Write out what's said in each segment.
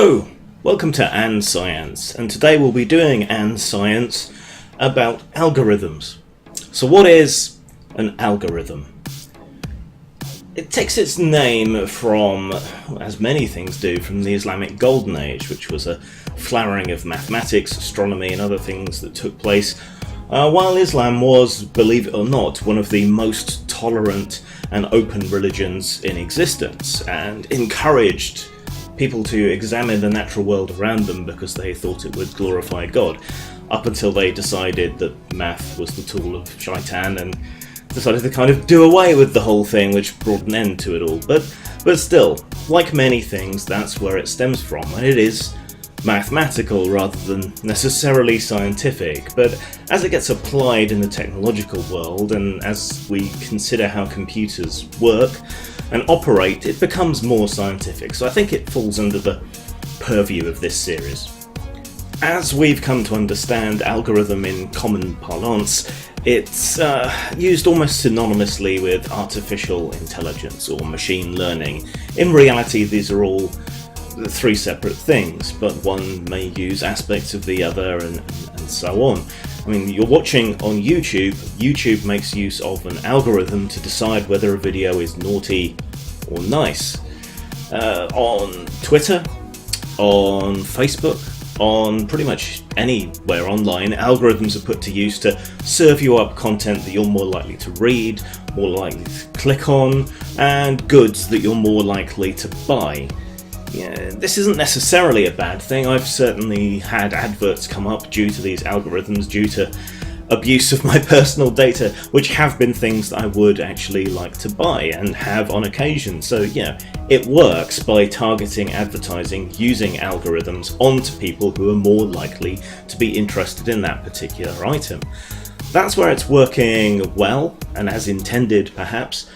Hello! Welcome to And Science, and today we'll be doing And Science about algorithms. So what is an algorithm? It takes its name from, as many things do, from the Islamic Golden Age, which was a flowering of mathematics, astronomy and other things that took place while Islam was, believe it or not, one of the most tolerant and open religions in existence, and encouraged people to examine the natural world around them because they thought it would glorify God, up until they decided that math was the tool of shaitan and decided to kind of do away with the whole thing, which brought an end to it all. But still, like many things, that's where it stems from, and it is mathematical rather than necessarily scientific. But as it gets applied in the technological world, and as we consider how computers work and operate, it becomes more scientific. So I think it falls under the purview of this series. As we've come to understand algorithm in common parlance, it's used almost synonymously with artificial intelligence or machine learning. In reality, these are all three separate things, but one may use aspects of the other and so on. I mean, you're watching on YouTube. YouTube makes use of an algorithm to decide whether a video is naughty or nice. On Twitter, on Facebook, on pretty much anywhere online, algorithms are put to use to serve you up content that you're more likely to read, more likely to click on, and goods that you're more likely to buy. Yeah, this isn't necessarily a bad thing. I've certainly had adverts come up due to these algorithms, due to abuse of my personal data, which have been things that I would actually like to buy and have on occasion. So yeah, it works by targeting advertising using algorithms onto people who are more likely to be interested in that particular item. That's where it's working well and as intended, perhaps.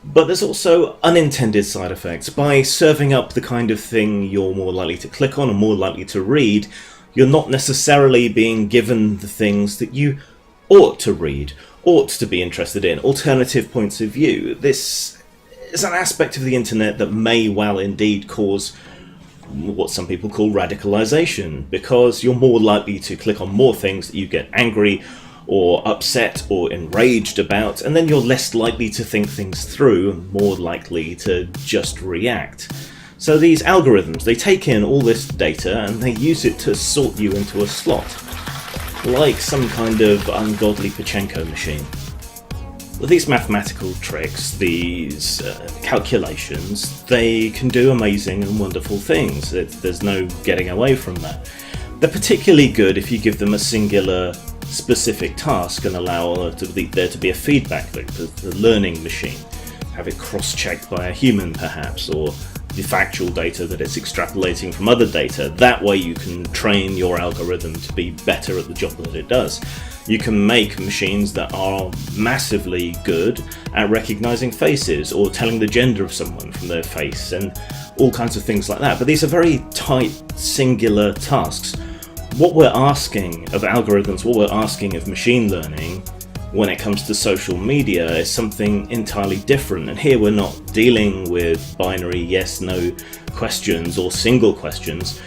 But there's also unintended side effects. By serving up the kind of thing you're more likely to click on and more likely to read, you're not necessarily being given the things that you ought to read, ought to be interested in, alternative points of view. This is an aspect of the internet that may well indeed cause what some people call radicalization, because you're more likely to click on more things that you get angry or upset or enraged about, and then you're less likely to think things through and more likely to just react. So these algorithms, they take in all this data and they use it to sort you into a slot, like some kind of ungodly Pachinko machine. With these mathematical tricks, these calculations, they can do amazing and wonderful things. There's no getting away from that. They're particularly good if you give them a singular specific task and allow there to be a feedback loop, the learning machine. Have it cross-checked by a human perhaps, or the factual data that it's extrapolating from other data. That way you can train your algorithm to be better at the job that it does. You can make machines that are massively good at recognizing faces or telling the gender of someone from their face and all kinds of things like that. But these are very tight, singular tasks. What we're asking of algorithms, what we're asking of machine learning when it comes to social media is something entirely different. And here we're not dealing with binary yes-no questions or single questions.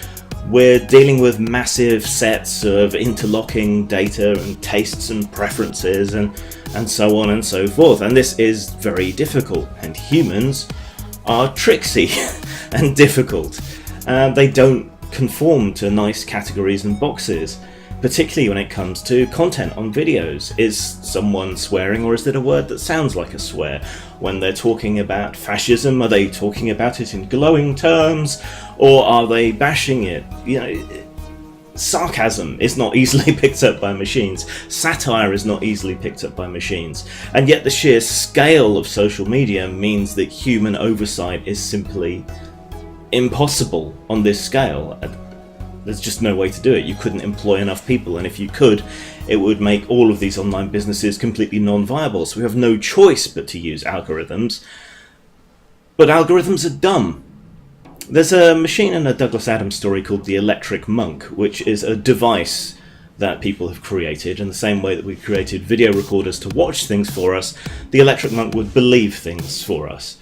We're dealing with massive sets of interlocking data and tastes and preferences and so on and so forth. And this is very difficult. And humans are tricksy and difficult. They don't conform to nice categories and boxes, particularly when it comes to content on videos. Is someone swearing, or is it a word that sounds like a swear? When they're talking about fascism, are they talking about it in glowing terms, or are they bashing it? You know, sarcasm is not easily picked up by machines. Satire is not easily picked up by machines. And yet the sheer scale of social media means that human oversight is simply impossible on this scale. There's just no way to do it. You couldn't employ enough people, and if you could, it would make all of these online businesses completely non-viable. So we have no choice but to use algorithms. But algorithms are dumb. There's a machine in a Douglas Adams story called the Electric Monk, which is a device that people have created. In the same way that we created video recorders to watch things for us, the Electric Monk would believe things for us.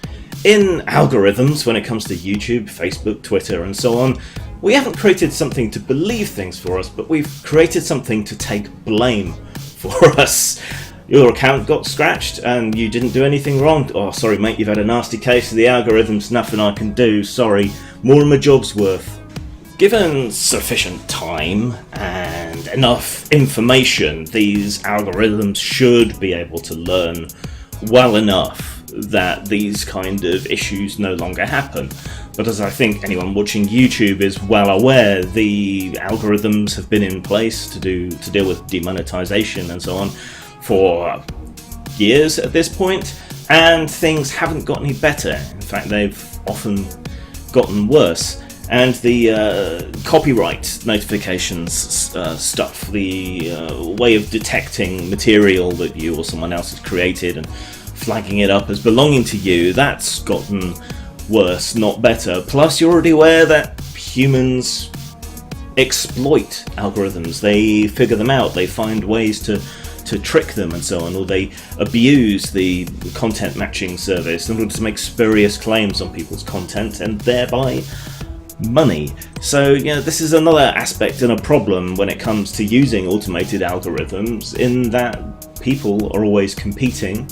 In algorithms, when it comes to YouTube, Facebook, Twitter, and so on, We haven't created something to believe things for us, but we've created something to take blame for us. Your account got scratched and you didn't do anything wrong. Oh, sorry mate, you've had a nasty case of the algorithms, nothing I can do, sorry. More than my job's worth. Given sufficient time and enough information, these algorithms should be able to learn well enough that these kind of issues no longer happen. But as I think anyone watching YouTube is well aware, the algorithms have been in place to deal with demonetization and so on for years at this point, and things haven't got any better. In fact, they've often gotten worse. And the copyright notifications stuff, the way of detecting material that you or someone else has created and flagging it up as belonging to you, that's gotten worse, not better. Plus, you're already aware that humans exploit algorithms. They figure them out, they find ways to trick them and so on, or they abuse the content matching service in order to make spurious claims on people's content and thereby money. So, this is another aspect and a problem when it comes to using automated algorithms, in that people are always competing,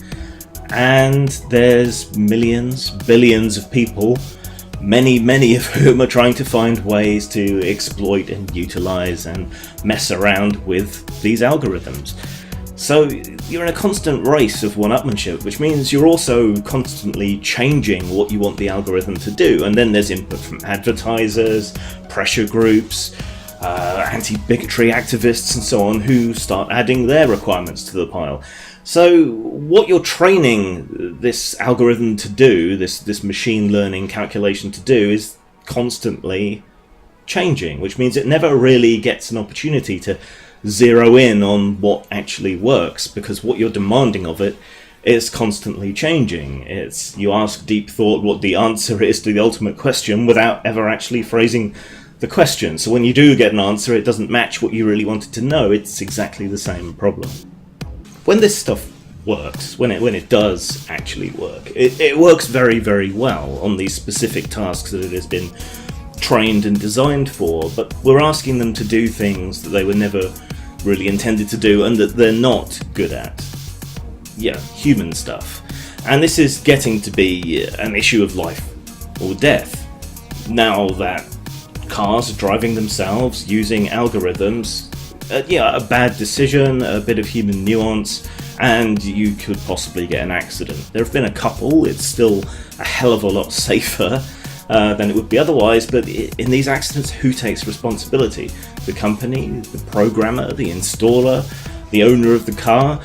and there's millions, billions of people, many of whom are trying to find ways to exploit and utilize and mess around with these algorithms. So you're in a constant race of one-upmanship, which means you're also constantly changing what you want the algorithm to do. And then there's input from advertisers, pressure groups, anti-bigotry activists and so on, who start adding their requirements to the pile. So what you're training this algorithm to do, this machine learning calculation to do, is constantly changing, which means it never really gets an opportunity to zero in on what actually works, because what you're demanding of it is constantly changing. You ask deep thought what the answer is to the ultimate question without ever actually phrasing the question. So when you do get an answer, it doesn't match what you really wanted to know. It's exactly the same problem. When this stuff works, when it does actually work, it works very, very well on these specific tasks that it has been trained and designed for, but we're asking them to do things that they were never really intended to do and that they're not good at. Human stuff. And this is getting to be an issue of life or death. Now that cars are driving themselves using algorithms, a bad decision, a bit of human nuance, and you could possibly get an accident. There have been a couple. It's still a hell of a lot safer than it would be otherwise, but in these accidents, who takes responsibility? The company, the programmer, the installer, the owner of the car?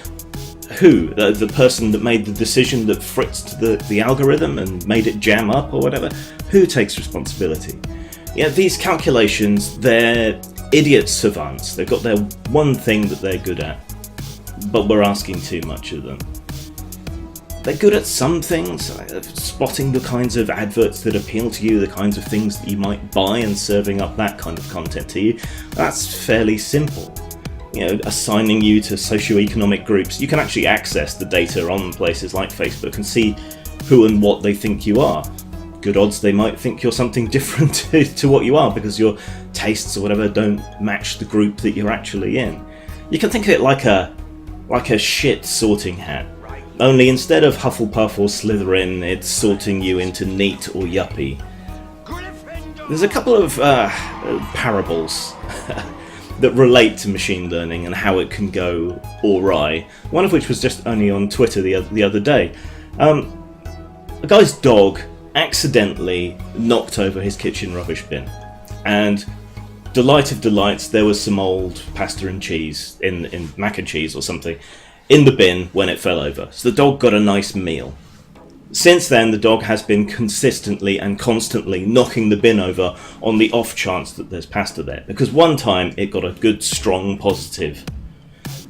Who? The person that made the decision that fritzed the algorithm and made it jam up or whatever? Who takes responsibility? These calculations, they're idiot savants. They've got their one thing that they're good at, but we're asking too much of them. They're good at some things, spotting the kinds of adverts that appeal to you, the kinds of things that you might buy and serving up that kind of content to you. That's fairly simple. Assigning you to socioeconomic groups. You can actually access the data on places like Facebook and see who and what they think you are. Good odds they might think you're something different to what you are, because your tastes or whatever don't match the group that you're actually in. You can think of it like a shit sorting hat. Only instead of Hufflepuff or Slytherin, it's sorting you into neat or yuppie. There's a couple of parables that relate to machine learning and how it can go awry. One of which was just only on Twitter the other day. A guy's dog accidentally knocked over his kitchen rubbish bin, and delight of delights, there was some old pasta and cheese in mac and cheese or something in the bin when it fell over. So the dog got a nice meal. Since then, the dog has been consistently and constantly knocking the bin over on the off chance that there's pasta there, because one time it got a good, strong positive.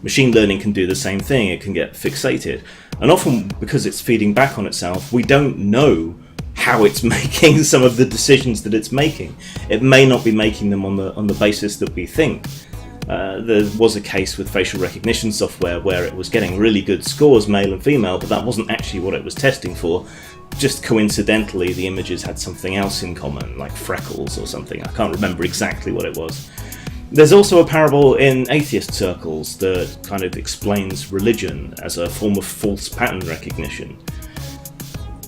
Machine learning can do the same thing. It can get fixated. And often, because it's feeding back on itself, we don't know how it's making some of the decisions that it's making. It may not be making them on the basis that we think. There was a case with facial recognition software where it was getting really good scores, male and female, but that wasn't actually what it was testing for. Just coincidentally, the images had something else in common, like freckles or something. I can't remember exactly what it was. There's also a parable in atheist circles that kind of explains religion as a form of false pattern recognition.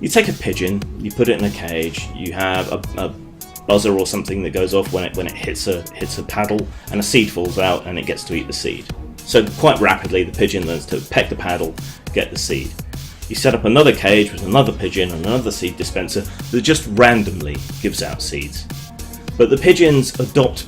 You take a pigeon, you put it in a cage, you have a buzzer or something that goes off when it hits a paddle, and a seed falls out and it gets to eat the seed. So quite rapidly the pigeon learns to peck the paddle, get the seed. You set up another cage with another pigeon and another seed dispenser that just randomly gives out seeds. But the pigeons adopt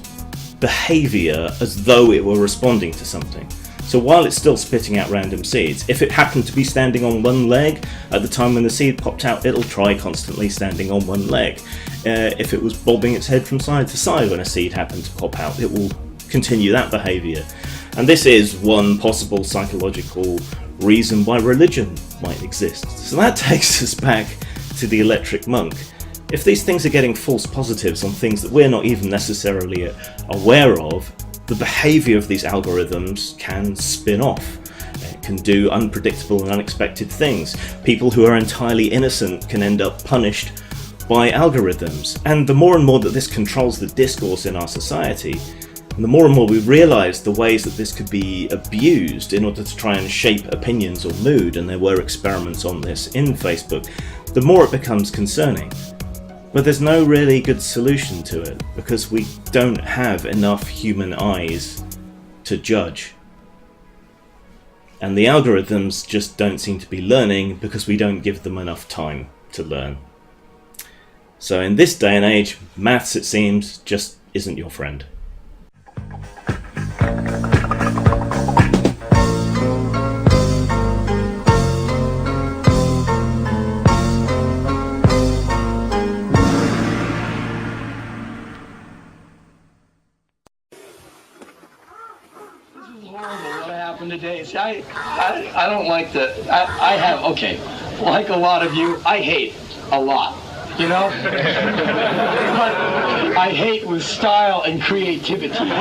behaviour as though it were responding to something. So while it's still spitting out random seeds, if it happened to be standing on one leg at the time when the seed popped out, it'll try constantly standing on one leg. If it was bobbing its head from side to side when a seed happened to pop out, it will continue that behaviour. And this is one possible psychological reason why religion might exist. So that takes us back to the electric monk. If these things are getting false positives on things that we're not even necessarily aware of, the behaviour of these algorithms can spin off. It can do unpredictable and unexpected things. People who are entirely innocent can end up punished by algorithms. And the more and more that this controls the discourse in our society, and the more and more we realise the ways that this could be abused in order to try and shape opinions or mood, and there were experiments on this in Facebook, the more it becomes concerning. But there's no really good solution to it, because we don't have enough human eyes to judge. And the algorithms just don't seem to be learning because we don't give them enough time to learn. So in this day and age, maths, it seems, just isn't your friend. Today, see, I don't like I have, okay, like a lot of you, I hate a lot, you know? But I hate with style and creativity. Yeah!